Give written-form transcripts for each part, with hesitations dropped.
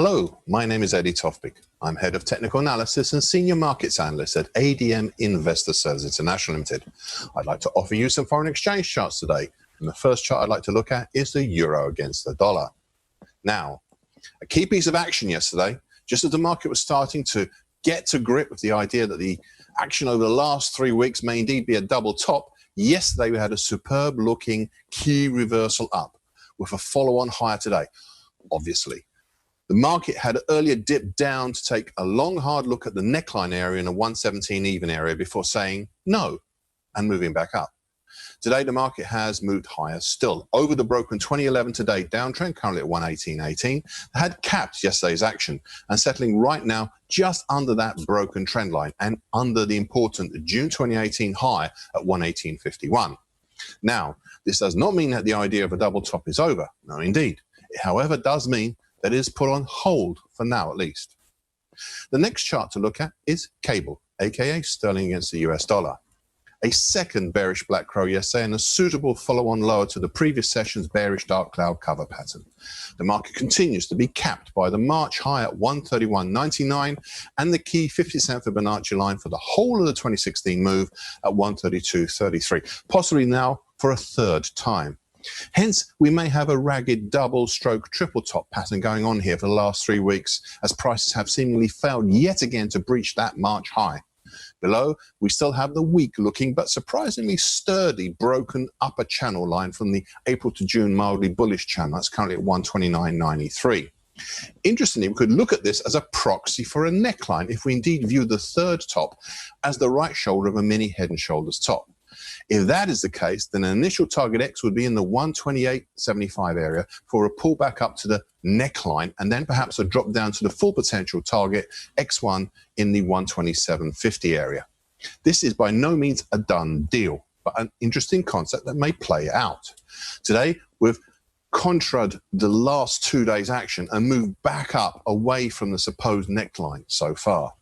Hello, my name is Eddie Tofpik. I'm Head of Technical Analysis and Senior Markets Analyst at ADM Investor Services International Limited. I'd like to offer you some foreign exchange charts today. And the first chart I'd like to look at is the euro against the dollar. Now, a key piece of action yesterday, just as the market was starting to get to grip with the idea that the action over the last 3 weeks may indeed be a double top, yesterday we had a superb looking key reversal up with a follow-on higher today, obviously. The market had earlier dipped down to take a long, hard look at the neckline area in a 117 even area before saying no and moving back up. Today, the market has moved higher still. Over the broken 2011 today downtrend, currently at 118.18, had capped yesterday's action and settling right now just under that broken trend line and under the important June 2018 high at 118.51. Now, this does not mean that the idea of a double top is over. No, indeed. It, however, does mean that it is put on hold for now at least. The next chart to look at is cable, aka sterling against the US dollar. A second bearish black crow yesterday and a suitable follow-on lower to the previous session's bearish dark cloud cover pattern. The market continues to be capped by the March high at 131.99 and the key 50-cent Fibonacci line for the whole of the 2016 move at 132.33, possibly now for a third time. Hence, we may have a ragged double stroke triple top pattern going on here for the last 3 weeks as prices have seemingly failed yet again to breach that March high. Below, we still have the weak looking but surprisingly sturdy broken upper channel line from the April to June mildly bullish channel. That's currently at 129.93. Interestingly, we could look at this as a proxy for a neckline if we indeed view the third top as the right shoulder of a mini head and shoulders top. If that is the case, then an initial target X would be in the 128.75 area for a pullback up to the neckline and then perhaps a drop down to the full potential target X1 in the 127.50 area. This is by no means a done deal, but an interesting concept that may play out. Today, we've contrad the last 2 days' action and moved back up away from the supposed neckline so far.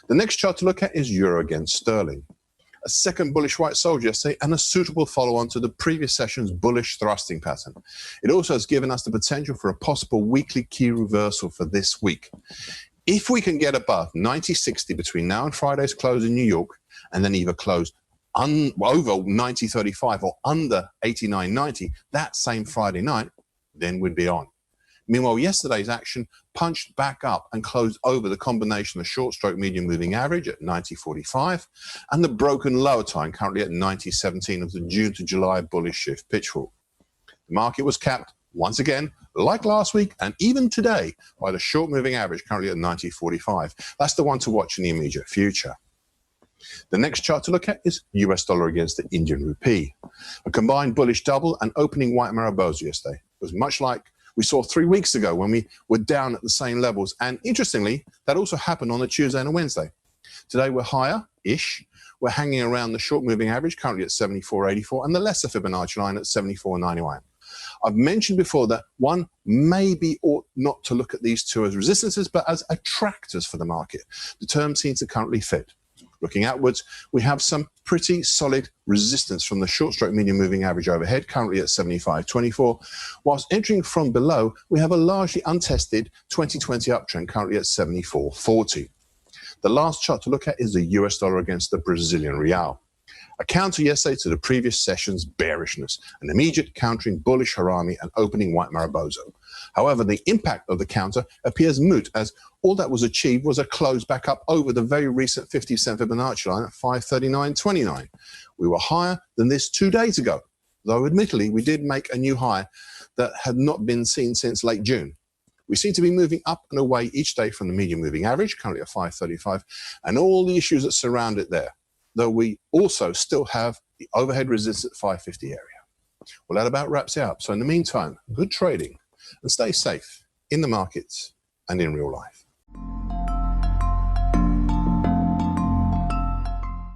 The next chart to look at is euro against sterling. A second bullish white soldier yesterday and a suitable follow-on to the previous session's bullish thrusting pattern. It also has given us the potential for a possible weekly key reversal for this week. If we can get above 90.60 between now and Friday's close in New York and then either close over 90.35 or under 89.90 that same Friday night, then we'd be on. Meanwhile, yesterday's action punched back up and closed over the combination of the short stroke medium moving average at 90.45 and the broken lower time currently at 90.17 of the June to July bullish shift pitchfork. The market was capped once again, like last week and even today, by the short moving average currently at 90.45. That's the one to watch in the immediate future. The next chart to look at is US dollar against the Indian rupee. A combined bullish double and opening white Mariposa yesterday. It was much like we saw 3 weeks ago when we were down at the same levels. And interestingly, that also happened on a Tuesday and a Wednesday. Today we're higher-ish. We're hanging around the short moving average, currently at 74.84, and the lesser Fibonacci line at 74.91. I've mentioned before that one maybe ought not to look at these two as resistances, but as attractors for the market. The term seems to currently fit. Looking outwards, we have some pretty solid resistance from the short stroke medium moving average overhead, currently at 75.24, whilst entering from below, we have a largely untested 2020 uptrend, currently at 74.40. The last chart to look at is the US dollar against the Brazilian real. A counter yesterday to the previous session's bearishness, an immediate countering bullish harami and opening white Mariposa. However, the impact of the counter appears moot as all that was achieved was a close back up over the very recent 50-cent Fibonacci line at 539.29. We were higher than this 2 days ago, though admittedly we did make a new high that had not been seen since late June. We seem to be moving up and away each day from the medium moving average, currently at 535, and all the issues that surround it there, though we also still have the overhead resistance at 550 area. Well, that about wraps it up. So in the meantime, good trading and stay safe in the markets and in real life.